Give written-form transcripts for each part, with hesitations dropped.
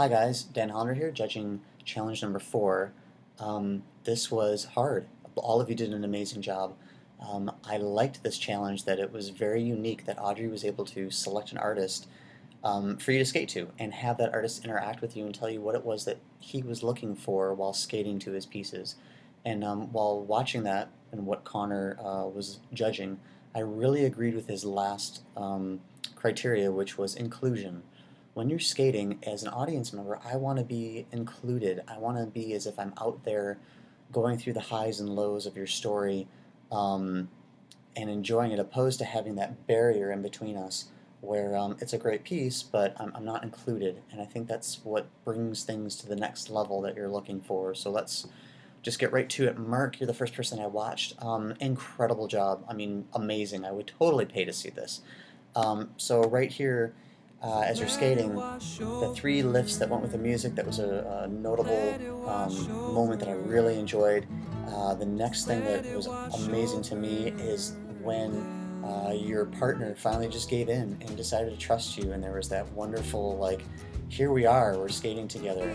Hi guys, Dan Hollander here, judging challenge number 4. This was hard. All of you did an amazing job. I liked this challenge that it was very unique that Audrey was able to select an artist for you to skate to and have that artist interact with you and tell you what it was that he was looking for while skating to his pieces. And while watching that and what Connor was judging, I really agreed with his last criteria, which was inclusion. When you're skating as an audience member, I want to be included. I want to be as if I'm out there going through the highs and lows of your story um, and enjoying it, opposed to having that barrier in between us where it's a great piece, but I'm not included. And I think that's what brings things to the next level that you're looking for. So let's just get right to it. Merc, you're the first person I watched. Incredible job. I mean, amazing. I would totally pay to see this. So right here, as you're skating, the 3 lifts that went with the music, that was a notable moment that I really enjoyed. The next thing that was amazing to me is when your partner finally just gave in and decided to trust you, and there was that wonderful, like, here we are, we're skating together.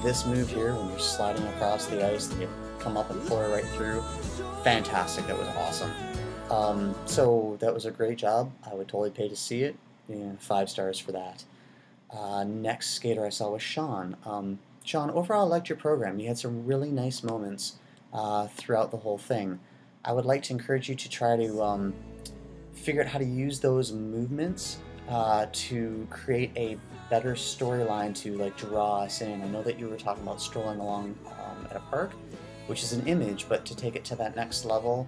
This move here, when you're sliding across the ice and you come up and pull her right through, fantastic, that was awesome. So that was a great job. I would totally pay to see it. 5 stars for that. Next skater I saw was Sean. Sean, overall I liked your program. You had some really nice moments throughout the whole thing. I would like to encourage you to try to figure out how to use those movements to create a better storyline to like draw us in. I know that you were talking about strolling along at a park, which is an image, but to take it to that next level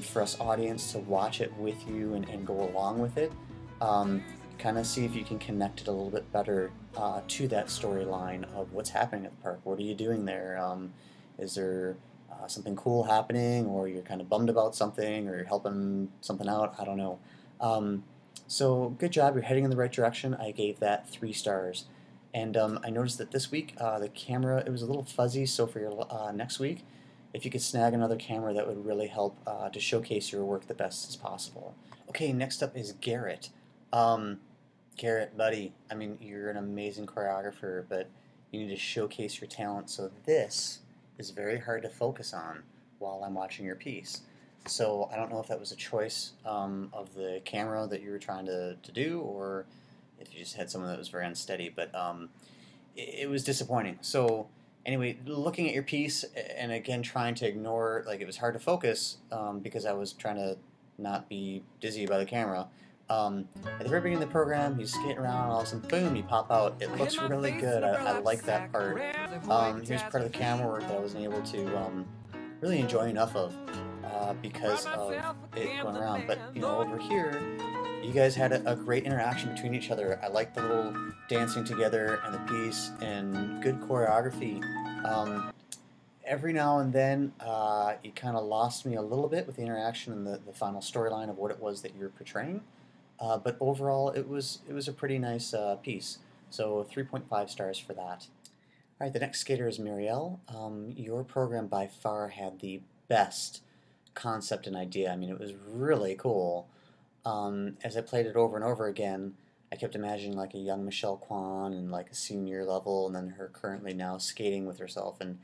for us audience to watch it with you and go along with it, kind of see if you can connect it a little bit better to that storyline of what's happening at the park. What are you doing there? Is there something cool happening, or you're kind of bummed about something, or you're helping something out? I don't know. So good job. You're heading in the right direction. I gave that 3 stars. And I noticed that this week the camera, it was a little fuzzy, so for your next week, if you could snag another camera, that would really help to showcase your work the best as possible. Okay, next up is Garrett. Um, Garrett, buddy, I mean, you're an amazing choreographer, but you need to showcase your talent, so this is very hard to focus on while I'm watching your piece. So I don't know if that was a choice of the camera that you were trying to do, or if you just had someone that was very unsteady, but it was disappointing. So anyway, looking at your piece, and again trying to ignore, like, it was hard to focus because I was trying to not be dizzy by the camera. At the very beginning of the program, he's skating around, and all of a sudden, boom, you pop out. It looks really good. I like that part. Here's part of the camera work that I wasn't able to really enjoy enough of because of it going around. But, you know, over here, you guys had a great interaction between each other. I liked the little dancing together and the piece and good choreography. Every now and then, you kind of lost me a little bit with the interaction and the final storyline of what it was that you were portraying. But overall, it was a pretty nice piece. So 3.5 stars for that. All right, the next skater is Muriel. Your program by far had the best concept and idea. I mean, it was really cool. As I played it over and over again, I kept imagining like a young Michelle Kwan and like a senior level, and then her currently now skating with herself, and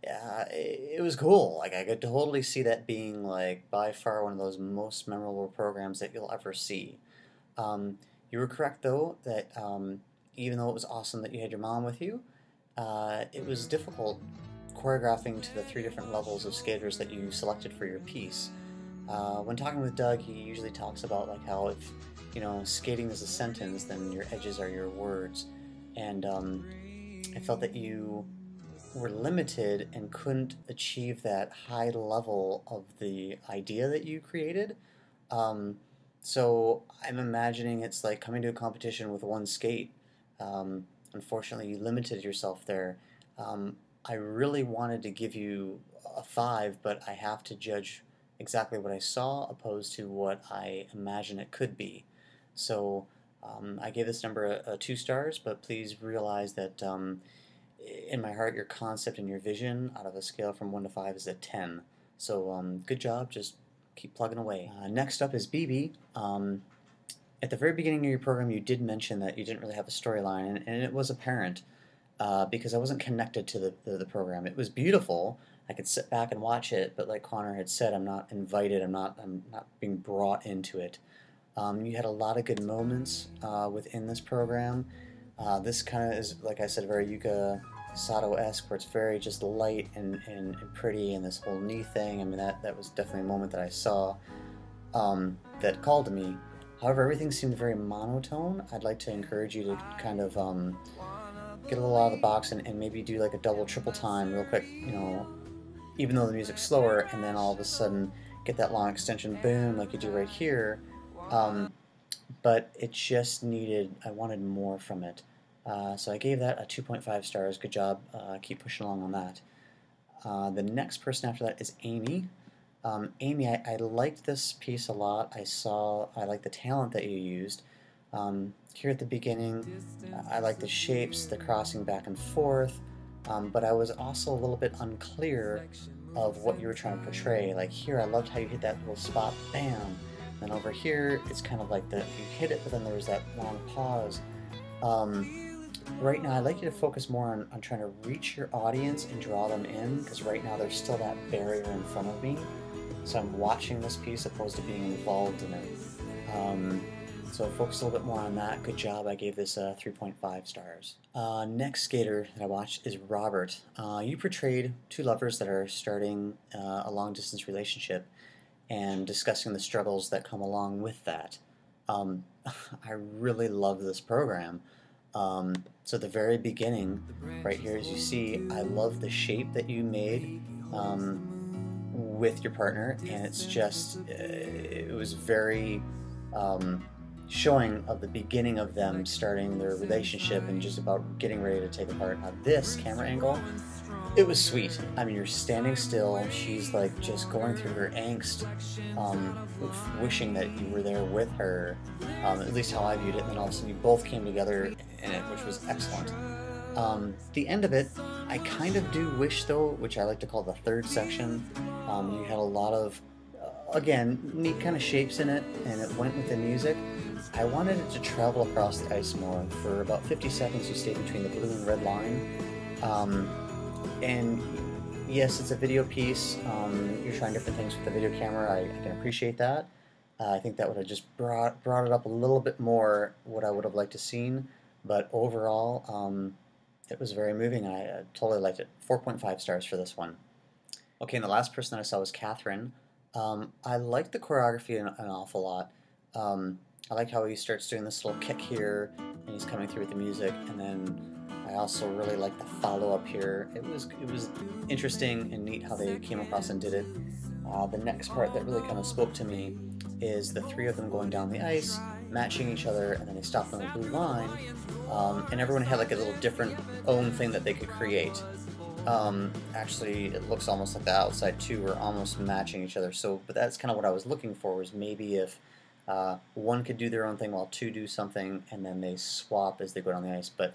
it was cool. Like, I could totally see that being like by far one of those most memorable programs that you'll ever see. You were correct though that even though it was awesome that you had your mom with you, it was difficult choreographing to the 3 different levels of skaters that you selected for your piece. When talking with Doug, he usually talks about like how if skating is a sentence, then your edges are your words, and I felt that you were limited and couldn't achieve that high level of the idea that you created. Um, so I'm imagining it's like coming to a competition with one skate. Unfortunately, you limited yourself there. Um, I really wanted to give you a 5, but I have to judge exactly what I saw opposed to what I imagine it could be. So I gave this number a 2 stars, but please realize that in my heart, your concept and your vision out of a scale from 1 to 5 is a 10. So good job, just keep plugging away. Next up is BB. At the very beginning of your program, you did mention that you didn't really have a storyline, and it was apparent because I wasn't connected to the program. It was beautiful. I could sit back and watch it, but like Connor had said, I'm not invited. I'm not being brought into it. You had a lot of good moments within this program. This kind of is, like I said, very Yuka Sato-esque, where it's very just light and pretty, and this whole knee thing. I mean, that was definitely a moment that I saw that called to me. However, everything seemed very monotone. I'd like to encourage you to kind of get a little out of the box and maybe do like a double, triple time real quick, you know, even though the music's slower, and then all of a sudden get that long extension, boom, like you do right here. Um, but it just needed, I wanted more from it. So I gave that a 2.5 stars. Good job. Keep pushing along on that. The next person after that is Amy. Amy, I liked this piece a lot. I like the talent that you used. Here at the beginning, I like the shapes, the crossing back and forth, but I was also a little bit unclear of what you were trying to portray. Like here, I loved how you hit that little spot, bam. Then over here, it's kind of like you hit it, but then there was that long pause. Right now, I'd like you to focus more on trying to reach your audience and draw them in, because right now there's still that barrier in front of me. So I'm watching this piece opposed to being involved in it. So focus a little bit more on that. Good job. I gave this 3.5 stars. Next skater that I watched is Robert. You portrayed two lovers that are starting a long-distance relationship and discussing the struggles that come along with that. I really love this program. So at the very beginning, right here, as you see, I love the shape that you made with your partner, and it's just, it was very showing of the beginning of them starting their relationship and just about getting ready to take apart. Now this camera angle, it was sweet. I mean, you're standing still, she's like just going through her angst, wishing that you were there with her, at least how I viewed it, and then all of a sudden you both came together in it, which was excellent. The end of it, I kind of do wish though, which I like to call the third section, you had a lot of, again, neat kind of shapes in it, and it went with the music. I wanted it to travel across the ice more. For about 50 seconds you stayed between the blue and red line. And yes, it's a video piece. You're trying different things with the video camera. I can appreciate that. I think that would have just brought it up a little bit more, what I would have liked to seen. But overall, it was very moving. I totally liked it. 4.5 stars for this one. Okay, and the last person that I saw was Katherine. I liked the choreography an awful lot. I like how he starts doing this little kick here, and he's coming through with the music, and then I also really like the follow-up here. It was interesting and neat how they came across and did it. The next part that really kind of spoke to me is the three of them going down the ice, matching each other, and then they stopped on the blue line, and everyone had like a little different own thing that they could create. Actually, it looks almost like the outside two were almost matching each other. So, but that's kind of what I was looking for, was maybe if one could do their own thing while two do something, and then they swap as they go down the ice. But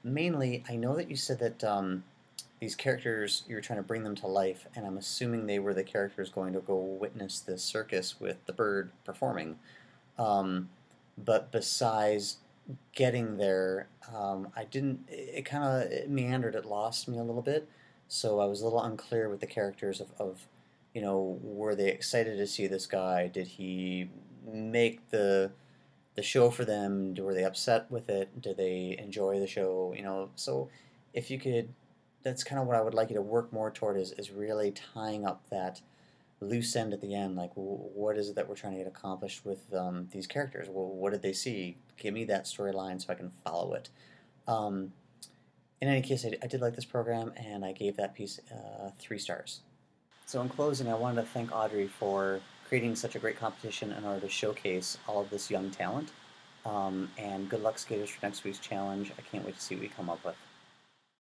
mainly, I know that you said that these characters, you were trying to bring them to life, and I'm assuming they were the characters going to go witness this circus with the bird performing. But besides getting there, I didn't, it kind of meandered, it lost me a little bit, so I was a little unclear with the characters of, you know, were they excited to see this guy? Did he make the show for them? Were they upset with it? Did they enjoy the show? You know, so if you could, that's kind of what I would like you to work more toward, is really tying up that loose end at the end. Like, what is it that we're trying to get accomplished with these characters? Well, what did they see? Give me that storyline so I can follow it. In any case, I did like this program, and I gave that piece 3 stars. So in closing, I wanted to thank Audrey for creating such a great competition in order to showcase all of this young talent. And good luck, skaters, for next week's challenge. I can't wait to see what we come up with.